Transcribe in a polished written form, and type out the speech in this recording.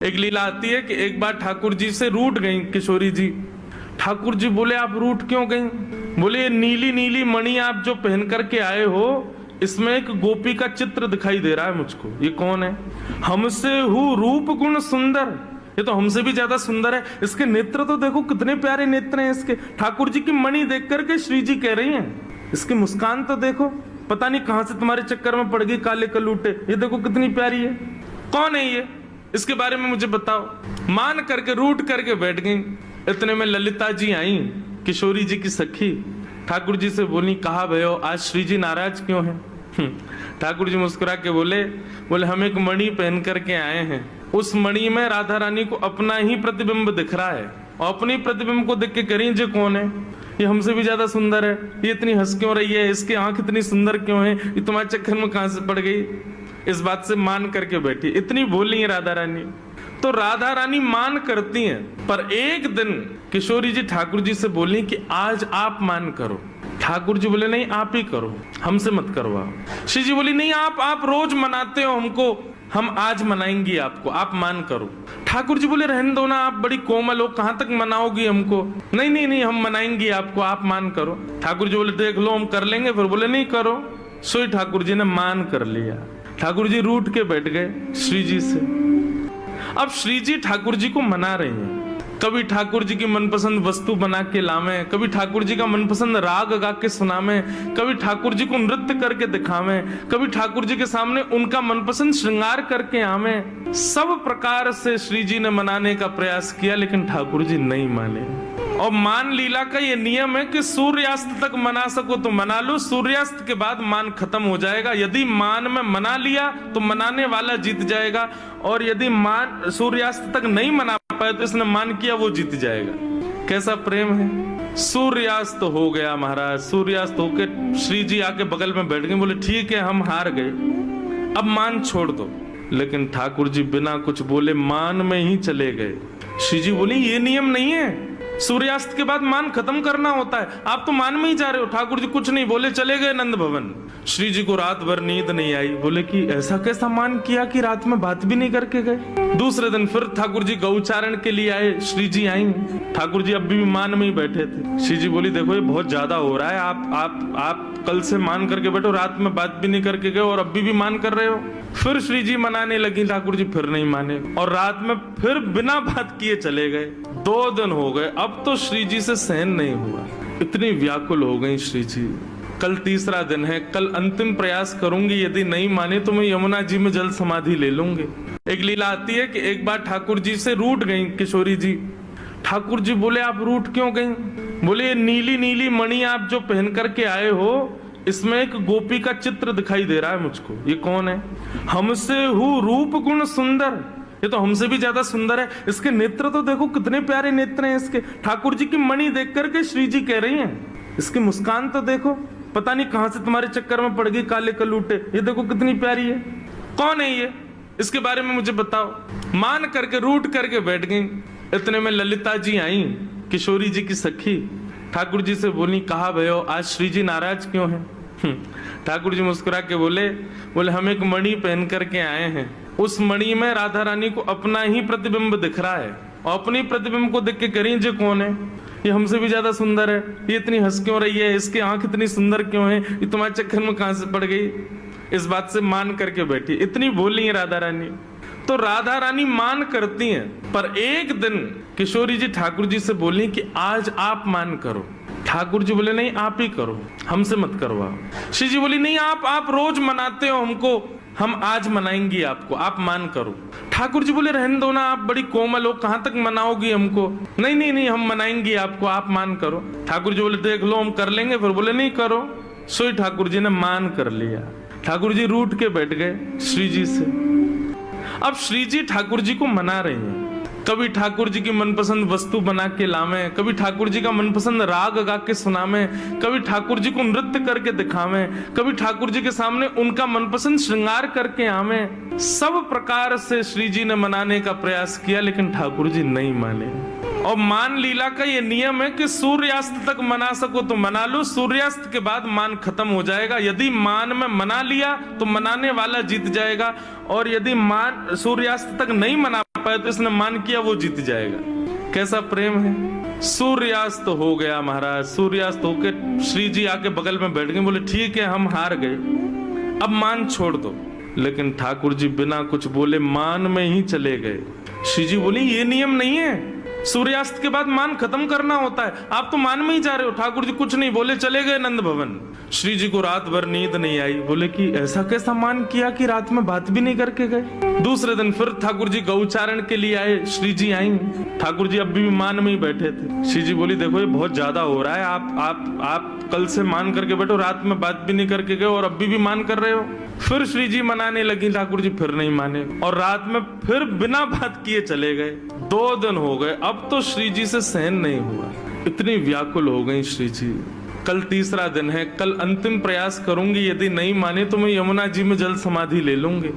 एक लीला आती है कि एक बार ठाकुर जी से रूठ गई किशोरी जी। ठाकुर जी बोले आप रूठ क्यों गई? बोले नीली नीली मणि आप जो पहन करके आए हो इसमें एक गोपी का चित्र दिखाई दे रहा है मुझको। ये कौन है? हमसे हूँ रूप गुण सुंदर, ये तो हमसे भी ज्यादा सुंदर है। इसके नेत्र तो देखो कितने प्यारे नेत्र हैं इसके। ठाकुर जी की मणि देख करके श्री जी कह रही हैं इसकी मुस्कान तो देखो, पता नहीं कहां से तुम्हारे चक्कर में पड़ गई काले कलूटे, ये देखो कितनी प्यारी है। कौन है ये? इसके बारे में मुझे बताओ। मान करके रूठ करके बैठ गई। इतने में ललिता जी आई, किशोरी जी की सखी। ठाकुर जी से बोली कहा भयो आज श्री जी नाराज क्यों हैं? ठाकुर जी मुस्कुरा के बोले हम एक मणि पहन करके आए हैं। उस मणि में राधा रानी को अपना ही प्रतिबिंब दिख रहा है और अपनी प्रतिबिंब को देख के करें जे कौन है? ये हमसे भी ज्यादा सुंदर है, ये इतनी हंस क्यों रही है, इसकी आंख इतनी सुंदर क्यों है, ये तुम्हारे चक्कर में कहां से पड़ गई? इस बात से मान करके बैठी। इतनी बोली है राधा रानी। तो राधा रानी मान करती हैं, पर एक दिन किशोरी जी ठाकुर जी से बोली कि आज आप मान करो। ठाकुर जी बोले नहीं आप ही करो, हमसे मत करवाओ। श्री जी बोली नहीं आप रोज मनाते हो हमको, हम आज मनाएंगी आपको, आप मान करो। ठाकुर जी बोले रहने दो ना, आप बड़ी कोमल हो, कहां तक मनाओगी हमको? नहीं हम मनाएंगी आपको, आप मान करो। ठाकुर जी बोले देख लो हम कर लेंगे। फिर बोले नहीं करो। सोई ठाकुर जी ने मान कर लिया। ठाकुर जी रूठ के बैठ गए श्री जी से। अब श्री जी ठाकुर जी को मना रही हैं। कभी ठाकुर जी की मनपसंद वस्तु बना के लावे, कभी ठाकुर जी का मनपसंद राग गा के सुनावे, कभी ठाकुर जी को नृत्य करके दिखावे, कभी ठाकुर जी के सामने उनका मनपसंद श्रृंगार करके आवे। सब प्रकार से श्री जी ने मनाने का प्रयास किया लेकिन ठाकुर जी नहीं माने। और मान लीला का ये नियम है कि सूर्यास्त तक मना सको तो मना लो, सूर्यास्त के बाद मान खत्म हो जाएगा। यदि मान में मना लिया तो मनाने वाला जीत जाएगा, और यदि मान सूर्यास्त तक नहीं मना पाए तो इसने मान किया वो जीत जाएगा। कैसा प्रेम है। सूर्यास्त हो गया महाराज। सूर्यास्त होके श्री जी आके बगल में बैठ गए। बोले ठीक है हम हार गए, अब मान छोड़ दो। लेकिन ठाकुर जी बिना कुछ बोले मान में ही चले गए। श्री जी बोली ये नियम नहीं है, सूर्यास्त के बाद मान खत्म करना होता है, आप तो मान में ही जा रहे हो। ठाकुर जी कुछ नहीं बोले, चले गए नंद भवन। श्री जी को रात भर नींद नहीं आई। बोले कि ऐसा कैसा मान किया कि रात में बात भी नहीं करके गए। दूसरे दिन फिर ठाकुर जी गौचारण के लिए आए। श्री जी आई। ठाकुर जी अब भी मान में ही बैठे थे। श्री जी बोली देखो ये बहुत ज्यादा हो रहा है, आप कल से मान करके बैठो, रात में बात भी नहीं करके गए और अभी भी मान कर रहे हो। फिर श्री जी मनाने लगी, ठाकुर जी फिर नहीं माने और रात में फिर बिना बात किए चले गए। 2 दिन हो गए, अब तो श्री जी से सहन नहीं हुआ। इतनी व्याकुल हो गई श्री जी। कल तीसरा दिन है, कल अंतिम प्रयास करूंगी, यदि नहीं माने तो मैं यमुना जी में जल समाधि ले लूंगी। एक लीला आती है कि एक बार ठाकुर जी से रूठ गई किशोरी जी। ठाकुर जी बोले आप रूठ क्यों गई? बोले नीली नीली मणि आप जो पहन करके आए हो इसमें एक गोपी का चित्र दिखाई दे रहा है मुझको। ये कौन है? हमसे हूँ रूप गुण सुंदर, ये तो हमसे भी ज्यादा सुंदर है। इसके नेत्र तो देखो कितने प्यारे नेत्र हैं इसके। ठाकुर जी की मणि देख करके श्री जी कह रही हैं इसकी मुस्कान तो देखो, पता नहीं कहां से तुम्हारे चक्कर में पड़ गई काले कलूटे, ये देखो कितनी प्यारी है। कौन है ये? इसके बारे में मुझे बताओ। मान करके रूठ करके बैठ गई। इतने में ललिता जी आई, किशोरी जी की सखी। ठाकुर जी से बोली कहा भयो आज श्री जी नाराज क्यों हैं? ठाकुर जी मुस्कुरा के बोले हम एक मणि पहन करके आए हैं। उस मणि में राधा रानी को अपना ही प्रतिबिंब दिख रहा है और अपनी प्रतिबिंब को देख के करें जे कौन है? ये हमसे भी ज्यादा सुंदर है, ये इतनी हंस क्यों रही है, इसकी आंख इतनी सुंदर क्यों है, ये तुम्हारे चक्कर में कहां से पड़ गई? इस बात से मान करके बैठी। इतनी बोली है राधा रानी। तो राधा रानी मान करती हैं, पर एक दिन किशोरी जी ठाकुर जी से बोली कि आज आप मान करो। ठाकुर जी बोले नहीं आप ही करो, हमसे मत करवाओ। श्री जी बोली नहीं आप रोज मनाते हो हमको, हम आज मनाएंगी आपको, आप मान करो। ठाकुर जी बोले रहने दो ना, आप बड़ी कोमल हो, कहां तक मनाओगी हमको? नहीं हम मनाएंगी आपको, आप मान करो। ठाकुर जी बोले देख लो हम कर लेंगे। फिर बोले नहीं करो। सोई ठाकुर जी ने मान कर लिया। ठाकुर जी रूठ के बैठ गए श्री जी से। अब श्री जी ठाकुर जी को मना रही हैं। कभी ठाकुर जी की मनपसंद वस्तु बना के लावे, कभी ठाकुर जी का मनपसंद राग गा के सुनावे, कभी ठाकुर जी को नृत्य करके दिखावे, कभी ठाकुर जी के सामने उनका मनपसंद श्रृंगार करके आवे। सब प्रकार से श्री जी ने मनाने का प्रयास किया लेकिन ठाकुर जी नहीं माने। और मान लीला का ये नियम है कि सूर्यास्त तक मना सको तो मना लो, सूर्यास्त के बाद मान खत्म हो जाएगा। यदि मान में मना लिया तो मनाने वाला जीत जाएगा, और यदि मान सूर्यास्त तक नहीं मना पाए तो इसने मान किया वो जीत जाएगा। कैसा प्रेम है। सूर्यास्त हो गया महाराज। सूर्यास्त होके श्री जी आके बगल में बैठ गए, बोले ठीक है हम हार गए, अब मान छोड़ दो। लेकिन ठाकुर जी बिना कुछ बोले मान में ही चले गए। श्री जी बोली ये नियम नहीं है, सूर्यास्त के बाद मान खत्म करना होता है, आप तो मान में ही जा रहे हो। ठाकुर जी कुछ नहीं बोले, चले गए नंद भवन। श्री जी को रात भर नींद नहीं आई। बोले कि ऐसा कैसा मान किया कि रात में बात भी नहीं करके गए। दूसरे दिन फिर ठाकुर जी गौचारण के लिए आए। श्री जी आई, ठाकुर जी अभी भी मान में ही बैठे थे। श्री जी बोली देखो ये बहुत ज्यादा हो रहा है, आप कल से मान करके बैठो, रात में बात भी नहीं करके गए और अभी भी मान कर रहे हो। फिर श्री जी मनाने लगी, ठाकुर जी फिर नहीं माने और रात में फिर बिना बात किए चले गए। 2 दिन हो गए, अब तो श्री जी से सहन नहीं हुआ, इतनी व्याकुल हो गई श्री जी। कल तीसरा दिन है, कल अंतिम प्रयास करूंगी, यदि नहीं माने तो मैं यमुना जी में जल समाधि ले लूंगी।